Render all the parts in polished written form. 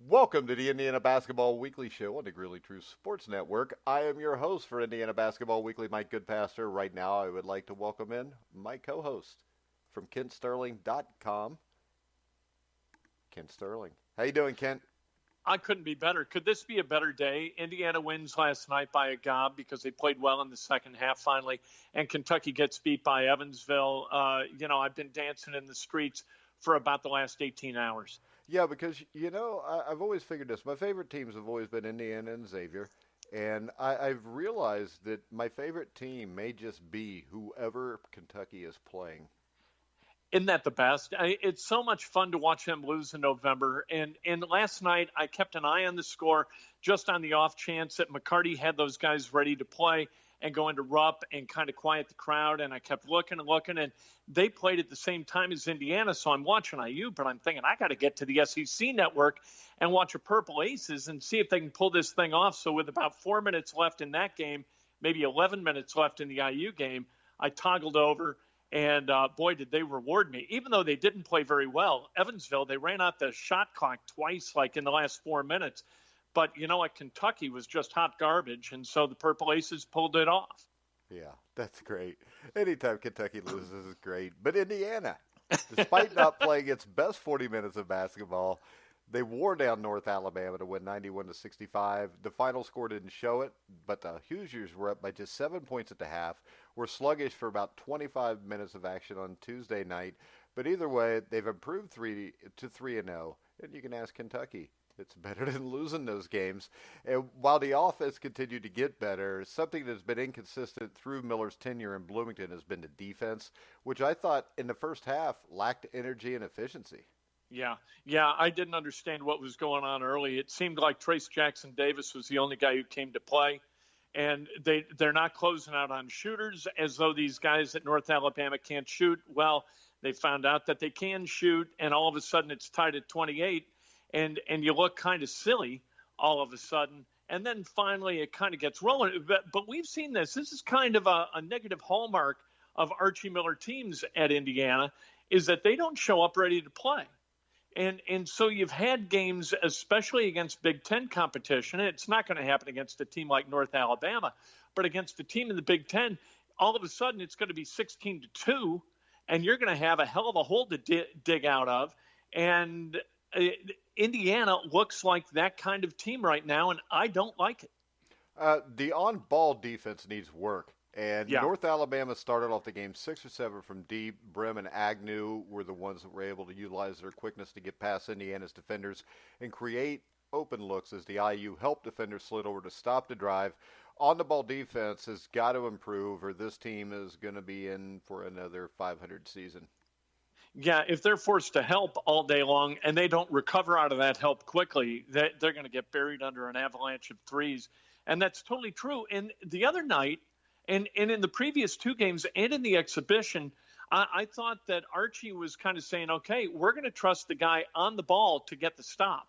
Welcome to the Indiana Basketball Weekly Show on the Greeley True Sports Network. I am your host for Indiana Basketball Weekly, Mike Goodpaster. Right now, I would like to welcome in my co-host from KentSterling.com, Kent Sterling. How you doing, Kent? I couldn't be better. Could this be a better day? Indiana wins last night by a gob because they played well in the second half finally, and Kentucky gets beat by Evansville. I've been dancing in the streets for about the last 18 hours. Yeah, because, I've always figured this. My favorite teams have always been Indiana and Xavier, and I've realized that my favorite team may just be whoever Kentucky is playing. Isn't that the best? It's so much fun to watch them lose in November. And last night, I kept an eye on the score just on the off chance that McCarty had those guys ready to play and go into Rupp and kind of quiet the crowd. And I kept looking, and they played at the same time as Indiana. So I'm watching IU, but I'm thinking I got to get to the SEC network and watch a Purple Aces and see if they can pull this thing off. So with about 4 minutes left in that game, maybe 11 minutes left in the IU game, I toggled over. And, boy, did they reward me. Even though they didn't play very well, Evansville, they ran out the shot clock twice, like in the last 4 minutes. But you know what? Kentucky was just hot garbage, and so the Purple Aces pulled it off. Yeah, that's great. Anytime Kentucky loses is great. But Indiana, despite not playing its best 40 minutes of basketball, they wore down North Alabama to win 91-65. The final score didn't show it, but the Hoosiers were up by just 7 points at the half, were sluggish for about 25 minutes of action on Tuesday night. But either way, they've improved 3-0, and you can ask Kentucky. It's better than losing those games. And while the offense continued to get better, something that's been inconsistent through Miller's tenure in Bloomington has been the defense, which I thought in the first half lacked energy and efficiency. Yeah, I didn't understand what was going on early. It seemed like Trace Jackson Davis was the only guy who came to play, and they're not closing out on shooters as though these guys at North Alabama can't shoot. Well, they found out that they can shoot, and all of a sudden it's tied at 28, and you look kind of silly all of a sudden. And then finally it kind of gets rolling. But we've seen this. This is kind of a negative hallmark of Archie Miller teams at Indiana, is that they don't show up ready to play. And so you've had games, especially against Big Ten competition. It's not going to happen against a team like North Alabama, but against a team in the Big Ten, all of a sudden it's going to be 16-2, and you're going to have a hell of a hole to dig out of. And Indiana looks like that kind of team right now, and I don't like it. The on-ball defense needs work. And Yeah. North Alabama started off the game 6 or 7 from deep. Brim and Agnew were the ones that were able to utilize their quickness to get past Indiana's defenders and create open looks as the IU help defenders slid over to stop the drive. On-the-ball defense has got to improve, or this team is going to be in for another 500 season. Yeah, if they're forced to help all day long and they don't recover out of that help quickly, they're going to get buried under an avalanche of threes. And that's totally true. And the other night, and in the previous two games and in the exhibition, I thought that Archie was kind of saying, okay, we're going to trust the guy on the ball to get the stop.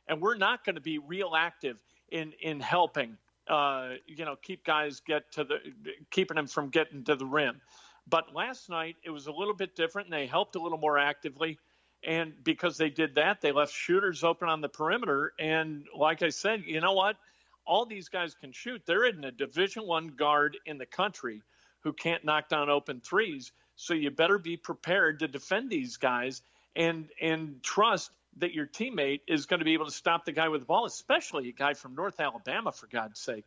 And we're not going to be real active in helping, keep guys keeping them from getting to the rim. But last night it was a little bit different, and they helped a little more actively. And because they did that, they left shooters open on the perimeter. And like I said, you know what? All these guys can shoot. They're in a Division I guard in the country who can't knock down open threes. So you better be prepared to defend these guys and trust that your teammate is going to be able to stop the guy with the ball, especially a guy from North Alabama, for God's sake.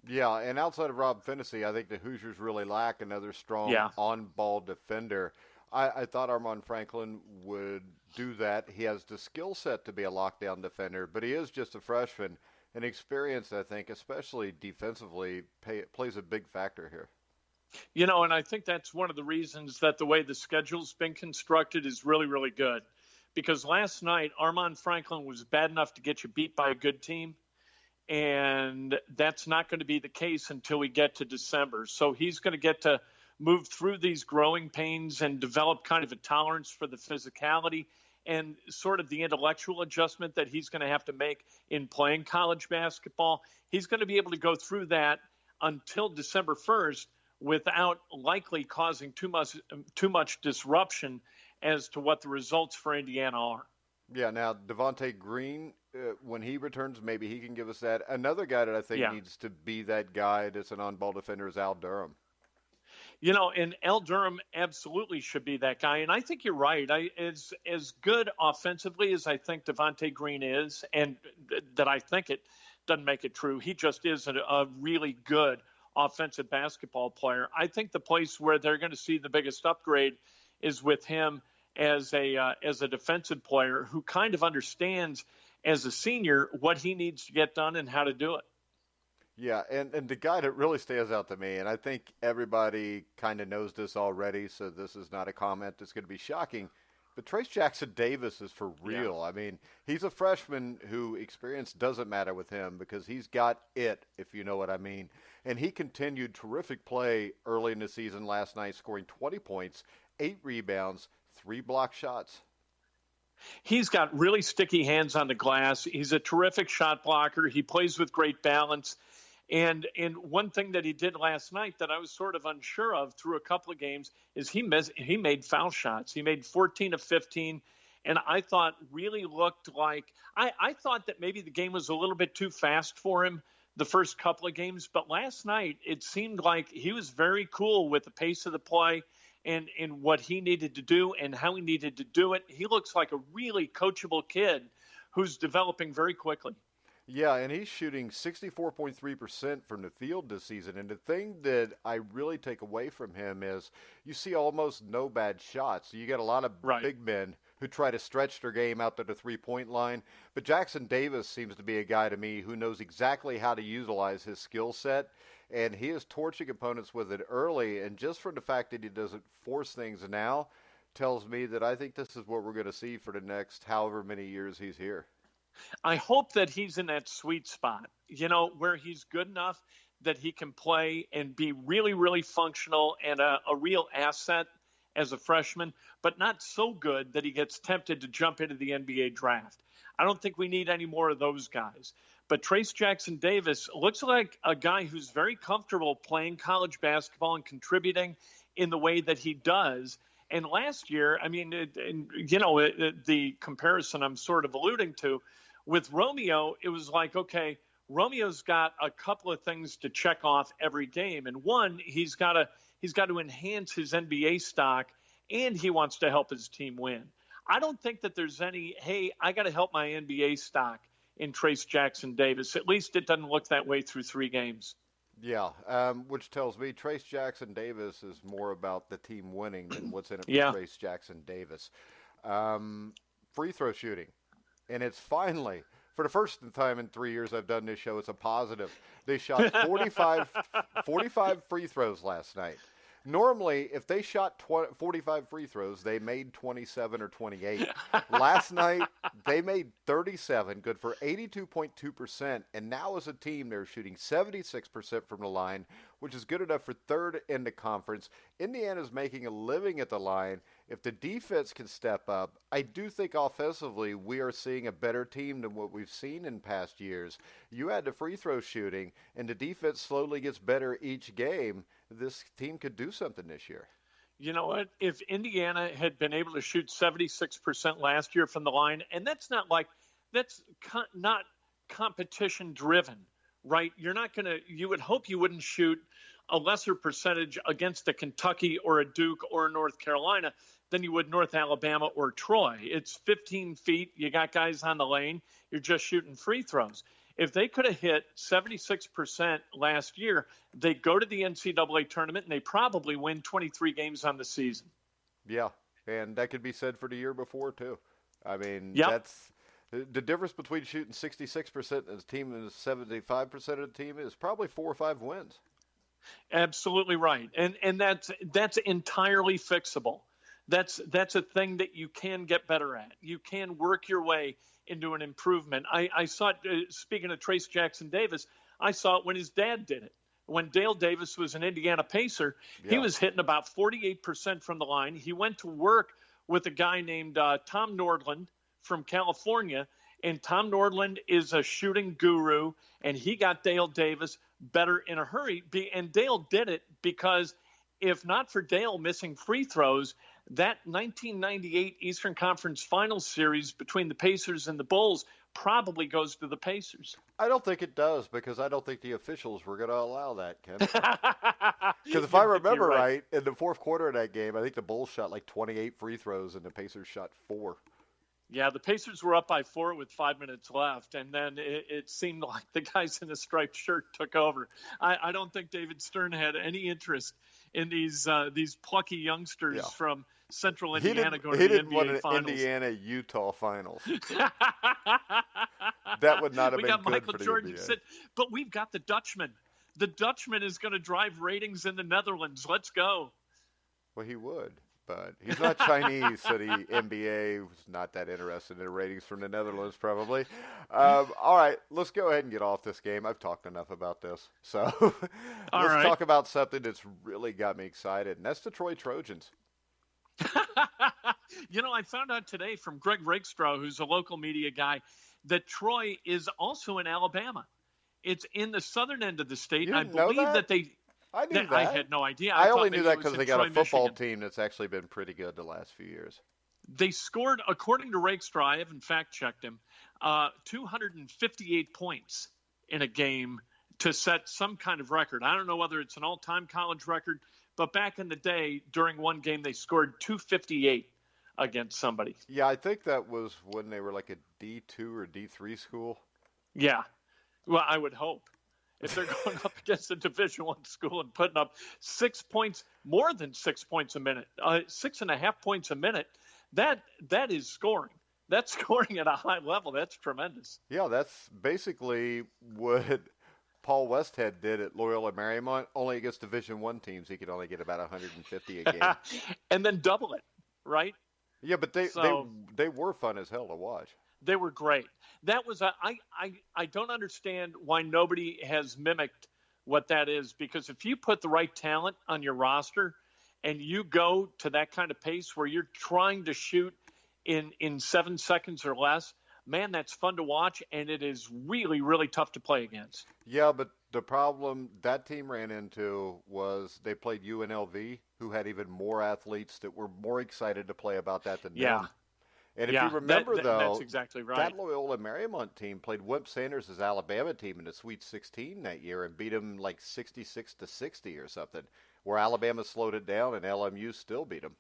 Yeah, and outside of Rob Finney, I think the Hoosiers really lack another strong on-ball defender. I thought Armand Franklin would do that. He has the skill set to be a lockdown defender, but he is just a freshman. And experience, I think, especially defensively, plays a big factor here. You know, and I think that's one of the reasons that the way the schedule's been constructed is really, really good. Because last night, Armand Franklin was bad enough to get you beat by a good team. And that's not going to be the case until we get to December. So he's going to get to move through these growing pains and develop kind of a tolerance for the physicality and sort of the intellectual adjustment that he's going to have to make in playing college basketball. He's going to be able to go through that until December 1st without likely causing too much disruption as to what the results for Indiana are. Yeah, now Devontae Green when he returns, maybe he can give us that. Another guy that I think Yeah. needs to be that guy that's an on-ball defender is Al Durham. And Al Durham absolutely should be that guy. And I think you're right. As good offensively as I think Devontae Green is, and that I think it doesn't make it true, he just is a really good offensive basketball player. I think the place where they're going to see the biggest upgrade is with him as a defensive player who kind of understands as a senior what he needs to get done and how to do it. Yeah, and the guy that really stands out to me, and I think everybody kind of knows this already, so this is not a comment that's going to be shocking, but Trace Jackson Davis is for real. Yeah. I mean, he's a freshman who experience doesn't matter with him because he's got it, if you know what I mean. And he continued terrific play early in the season last night, scoring 20 points, 8 rebounds, 3 block shots. He's got really sticky hands on the glass. He's a terrific shot blocker. He plays with great balance. And one thing that he did last night that I was sort of unsure of through a couple of games is he made foul shots. He made 14 of 15, and I thought really looked like I thought that maybe the game was a little bit too fast for him the first couple of games. But last night it seemed like he was very cool with the pace of the play and what he needed to do and how he needed to do it. He looks like a really coachable kid who's developing very quickly. Yeah, and he's shooting 64.3% from the field this season. And the thing that I really take away from him is you see almost no bad shots. You get a lot of big men who try to stretch their game out to the three-point line. But Jackson Davis seems to be a guy to me who knows exactly how to utilize his skill set. And he is torching opponents with it early. And just from the fact that he doesn't force things now tells me that I think this is what we're going to see for the next however many years he's here. I hope that he's in that sweet spot, where he's good enough that he can play and be really, really functional and a real asset as a freshman, but not so good that he gets tempted to jump into the NBA draft. I don't think we need any more of those guys. But Trace Jackson Davis looks like a guy who's very comfortable playing college basketball and contributing in the way that he does. And last year, I mean, the comparison I'm sort of alluding to with Romeo, it was like, okay, Romeo's got a couple of things to check off every game. And one, he's got to enhance his NBA stock, and he wants to help his team win. I don't think that there's any, hey, I got to help my NBA stock in Trace Jackson Davis. At least it doesn't look that way through 3 games. Yeah, which tells me Trace Jackson Davis is more about the team winning than what's in it for Trace Jackson Davis. Free throw shooting. And it's finally, for the first time in 3 years I've done this show, it's a positive. They shot 45 free throws last night. Normally, if they shot 45 free throws, they made 27 or 28. Last night, they made 37, good for 82.2%. And now as a team, they're shooting 76% from the line, which is good enough for third in the conference. Indiana's making a living at the line. If the defense can step up, I do think offensively we are seeing a better team than what we've seen in past years. You add the free throw shooting, and the defense slowly gets better each game. This team could do something this year. You know what? If Indiana had been able to shoot 76% last year from the line, and that's not competition driven, right? You would hope you wouldn't shoot a lesser percentage against a Kentucky or a Duke or a North Carolina than you would North Alabama or Troy. It's 15 feet. You got guys on the lane. You're just shooting free throws. If they could have hit 76% last year, they go to the NCAA tournament and they probably win 23 games on the season. Yeah, and that could be said for the year before too. I mean, Yep. That's the difference between shooting 66% as a team and 75% of the team is probably 4 or 5 wins. Absolutely right, and that's entirely fixable. That's a thing that you can get better at. You can work your way into an improvement. I saw it, speaking of Trace Jackson Davis, I saw it when his dad did it. When Dale Davis was an Indiana Pacer, he was hitting about 48% from the line. He went to work with a guy named Tom Nordland from California, and Tom Nordland is a shooting guru, and he got Dale Davis better in a hurry. And Dale did it because if not for Dale missing free throws, that 1998 Eastern Conference Finals series between the Pacers and the Bulls probably goes to the Pacers. I don't think it does because I don't think the officials were going to allow that, Ken. Because if You I think remember you're right, in the fourth quarter of that game, I think the Bulls shot like 28 free throws and the Pacers shot 4. Yeah, the Pacers were up by 4 with 5 minutes left, and then it seemed like the guys in the striped shirt took over. I don't think David Stern had any interest in these plucky youngsters from Central Indiana going to the NBA Finals. Indiana-Utah Finals. That would not have been got good Michael for the Jordan NBA. said, but we've got the Dutchman. The Dutchman is going to drive ratings in the Netherlands. Let's go. Well, he would. But he's not Chinese, so the NBA was not that interested in the ratings from the Netherlands, probably. All right, let's go ahead and get off this game. I've talked enough about this. So let's talk about something that's really got me excited, and that's the Troy Trojans. I found out today from Greg Rakestraw, who's a local media guy, that Troy is also in Alabama. It's in the southern end of the state. You I didn't know believe that? they I knew that. I had no idea. I thought only knew maybe that it was because in they got Troy, a football Michigan. team that's actually been pretty good the last few years. They scored, according to Rakestraw, I haven't fact-checked him, 258 points in a game to set some kind of record. I don't know whether it's an all-time college record, but back in the day, during one game, they scored 258 against somebody. Yeah, I think that was when they were like a D2 or D3 school. Yeah. Well, I would hope. If they're going up against a Division I school and putting up 6 points, more than 6 points a minute, 6.5 points a minute, that is scoring. That's scoring at a high level. That's tremendous. Yeah, that's basically what Paul Westhead did at Loyola Marymount. Only against Division I teams, he could only get about 150 a game. And then double it, right? Yeah, but they were fun as hell to watch. They were great. That was I don't understand why nobody has mimicked what that is, because if you put the right talent on your roster and you go to that kind of pace where you're trying to shoot in 7 seconds or less, man, that's fun to watch, and it is really, really tough to play against. Yeah, but the problem that team ran into was they played UNLV, who had even more athletes that were more excited to play about that than them. And if you remember, though, that's exactly right. That Loyola Marymount team played Wimp Sanders' Alabama team in the Sweet 16 that year and beat them like 66-60 or something, where Alabama slowed it down and LMU still beat them.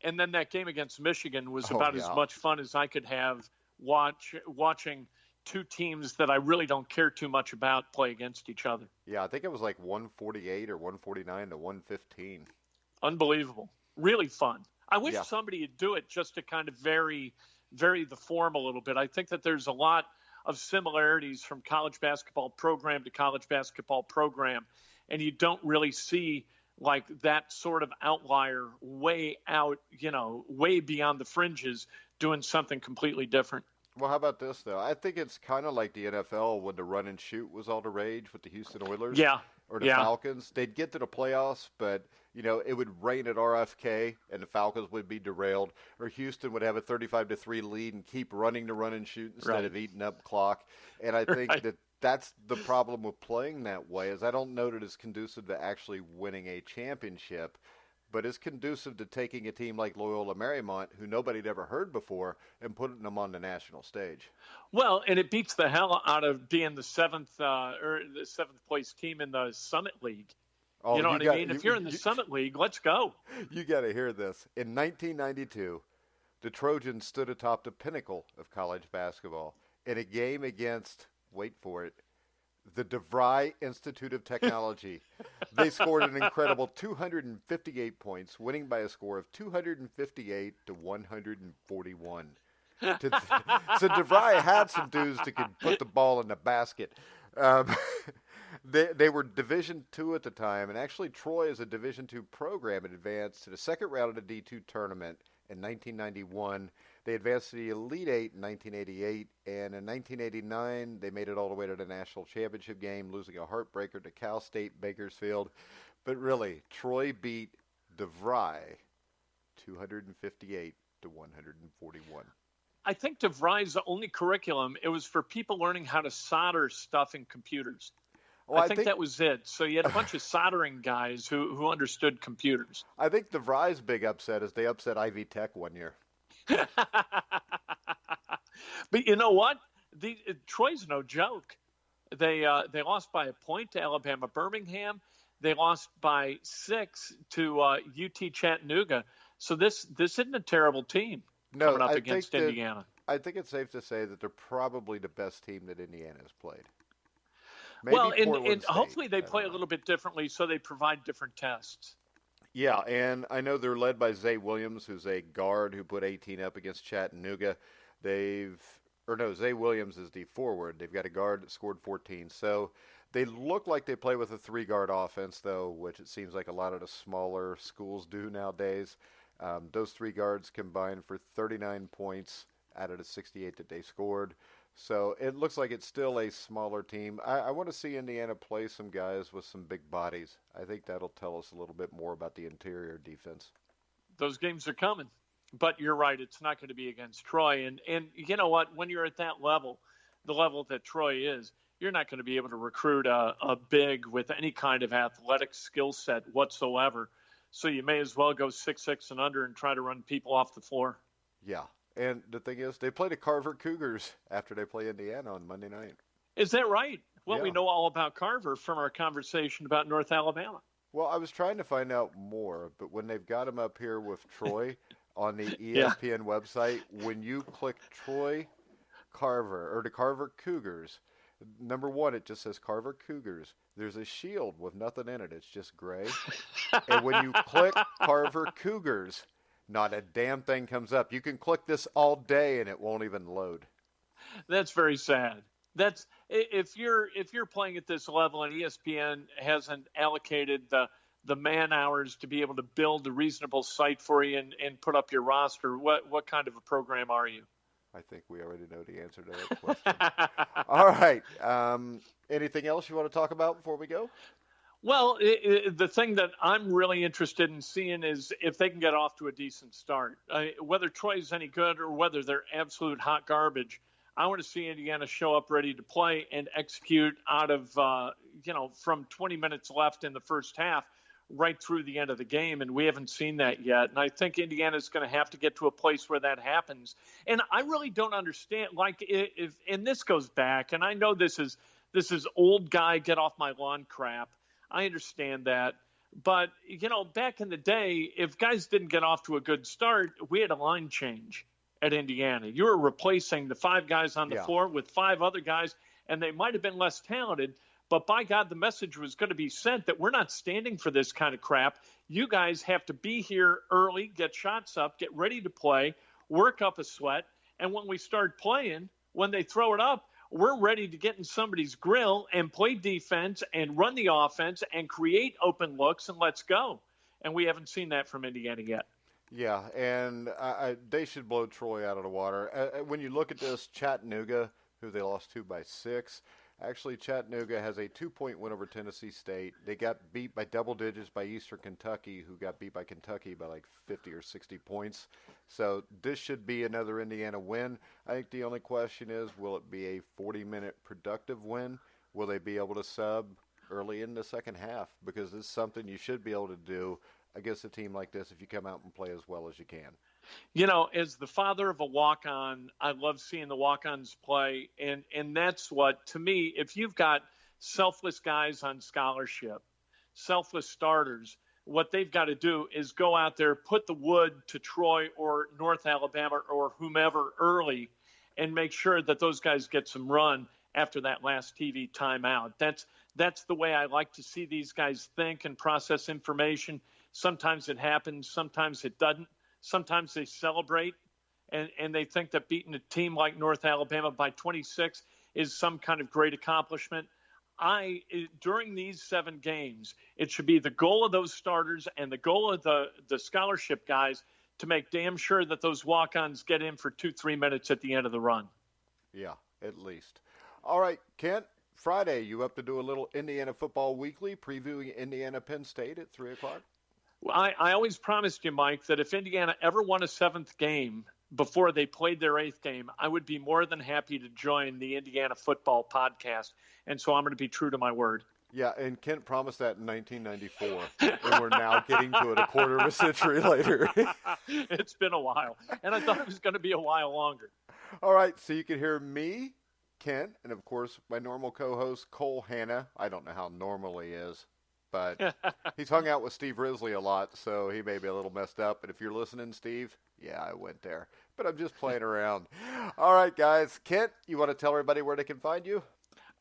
And then that game against Michigan was about as much fun as I could have watching two teams that I really don't care too much about play against each other. Yeah, I think it was like 148 or 149 to 115. Unbelievable. Really fun. I wish somebody would do it just to kind of vary the form a little bit. I think that there's a lot of similarities from college basketball program to college basketball program, and you don't really see like that sort of outlier way out, way beyond the fringes doing something completely different. Well, how about this, though? I think it's kind of like the NFL when the run and shoot was all the rage with the Houston Oilers or the Falcons. They'd get to the playoffs, but, it would rain at RFK and the Falcons would be derailed, or Houston would have a 35-3 lead and keep running the run and shoot instead of eating up clock. And I think that's the problem with playing that way, is I don't know that it's conducive to actually winning a championship, but it's conducive to taking a team like Loyola Marymount, who nobody had ever heard before, and putting them on the national stage. Well, and it beats the hell out of being the seventh place team in the Summit League. Oh, you know what I mean? If you're in the Summit League, let's go. You got to hear this. In 1992, the Trojans stood atop the pinnacle of college basketball in a game against, wait for it, the DeVry Institute of Technology. They scored an incredible 258 points, winning by a score of 258 to 141. So DeVry had some dudes that could put the ball in the basket. They were Division II at the time, and actually Troy, as a Division II program, had advanced to the second round of the D2 tournament in 1991. They advanced to the Elite Eight in 1988, and in 1989, they made it all the way to the national championship game, losing a heartbreaker to Cal State Bakersfield. But really, Troy beat DeVry 258 to 141. I think DeVry's only curriculum, it was for people learning how to solder stuff in computers. Well, I think that was it. So you had a bunch of soldering guys who understood computers. I think DeVry's big upset is they upset Ivy Tech one year. But you know what? Troy's no joke. They lost by a point to Alabama Birmingham. They lost by 6 to UT Chattanooga. So this isn't a terrible team coming up against Indiana. I think it's safe to say that they're probably the best team that Indiana has played. Maybe and hopefully they play a little bit differently, so they provide different tests. Yeah, and I know they're led by Zay Williams, who's a guard who put 18 up against Chattanooga. Zay Williams is the forward. They've got a guard that scored 14. So they look like they play with a 3-guard offense, though, which it seems like a lot of the smaller schools do nowadays. Those 3 guards combined for 39 points out of the 68 that they scored. So it looks like it's still a smaller team. I want to see Indiana play some guys with some big bodies. I think that'll tell us a little bit more about the interior defense. Those games are coming. But you're right, it's not going to be against Troy. And you know what? When you're at that level, the level that Troy is, you're not going to be able to recruit a big with any kind of athletic skill set whatsoever. So you may as well go 6'6" and under and try to run people off the floor. Yeah. And the thing is, they play the Carver Cougars after they play Indiana on Monday night. Is that right? Well, yeah. We know all about Carver from our conversation about North Alabama. Well, I was trying to find out more, but when they've got them up here with Troy on the ESPN website, when you click Troy Carver or the Carver Cougars, number one, it just says Carver Cougars. There's a shield with nothing in it. It's just gray. And when you click Carver Cougars, not a damn thing comes up. You can click this all day and it won't even load. That's very sad. That's if you're playing at this level and ESPN hasn't allocated the man hours to be able to build a reasonable site for you and put up your roster, what kind of a program are you? I think we already know the answer to that question. All right. Anything else you want to talk about before we go? Well, the thing that I'm really interested in seeing is if they can get off to a decent start. Whether Troy's any good or whether they're absolute hot garbage, I want to see Indiana show up ready to play and execute out of, from 20 minutes left in the first half right through the end of the game, and we haven't seen that yet. And I think Indiana's going to have to get to a place where that happens. And I really don't understand, and this goes back, and I know this is old guy get off my lawn crap. I understand that. But, back in the day, if guys didn't get off to a good start, we had a line change at Indiana. You were replacing the 5 guys on the floor with 5 other guys, and they might have been less talented, but by God, the message was going to be sent that we're not standing for this kind of crap. You guys have to be here early, get shots up, get ready to play, work up a sweat, and when we start playing, when they throw it up, we're ready to get in somebody's grill and play defense and run the offense and create open looks, and let's go. And we haven't seen that from Indiana yet. Yeah, and they should blow Troy out of the water. When you look at this, Chattanooga, who they lost to by 6, actually Chattanooga has a 2-point win over Tennessee State. They got beat by double digits by Eastern Kentucky, who got beat by Kentucky by like 50 or 60 points. So this should be another Indiana win. I think the only question is, will it be a 40-minute productive win? Will they be able to sub early in the second half? Because it's something you should be able to do against a team like this if you come out and play as well as you can. As the father of a walk-on, I love seeing the walk-ons play, and that's what, to me, if you've got selfless guys on scholarship, selfless starters, what they've got to do is go out there, put the wood to Troy or North Alabama or whomever early, and make sure that those guys get some run after that last TV timeout. That's the way I like to see these guys think and process information. Sometimes it happens, sometimes it doesn't. Sometimes they celebrate and they think that beating a team like North Alabama by 26 is some kind of great accomplishment. During these 7 games, it should be the goal of those starters and the goal of the scholarship guys to make damn sure that those walk-ons get in for 2-3 minutes at the end of the run. Yeah, at least. All right, Kent, Friday, you up to do a little Indiana Football Weekly previewing Indiana Penn State at 3 o'clock? I always promised you, Mike, that if Indiana ever won a 7th game before they played their 8th game, I would be more than happy to join the Indiana Football Podcast. And so I'm going to be true to my word. Yeah, and Kent promised that in 1994, and we're now getting to it a quarter of a century later. It's been a while, and I thought it was going to be a while longer. All right, so you can hear me Kent, and of course my normal co-host Cole Hanna. I don't know how normal he is, but he's hung out with Steve Risley a lot, so he may be a little messed up. But if you're listening, Steve, yeah, I went there, but I'm just playing around. All right, guys. Kent, you want to tell everybody where they can find you?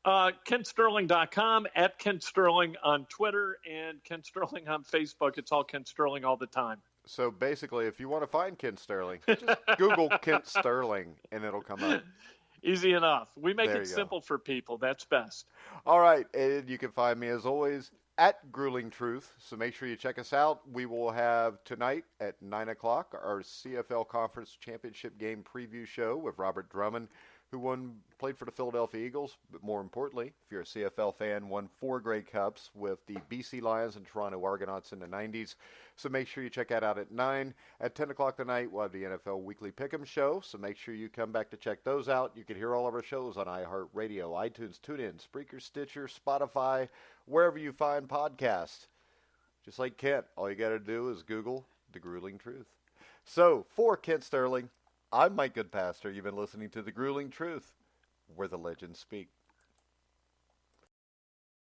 KentSterling.com, at Kent Sterling on Twitter, and Kent Sterling on Facebook. It's all Kent Sterling all the time. So basically, if you want to find Kent Sterling, just Google Kent Sterling, and it'll come up. Easy enough. We make There it you simple for people. That's best. All right, and you can find me, as always, at Grueling Truth. So make sure you check us out. We will have tonight at 9 o'clock our CFL Conference Championship game preview show with Robert Drummond, who played for the Philadelphia Eagles, but more importantly, if you're a CFL fan, won 4 Grey Cups with the BC Lions and Toronto Argonauts in the 90s. So make sure you check that out at 9. At 10 o'clock tonight, we'll have the NFL Weekly Pick'em show, so make sure you come back to check those out. You can hear all of our shows on iHeartRadio, iTunes, TuneIn, Spreaker, Stitcher, Spotify, wherever you find podcasts. Just like Kent, all you got to do is Google The Grueling Truth. So, for Kent Sterling, I'm Mike Goodpaster. You've been listening to The Grueling Truth, where the legends speak.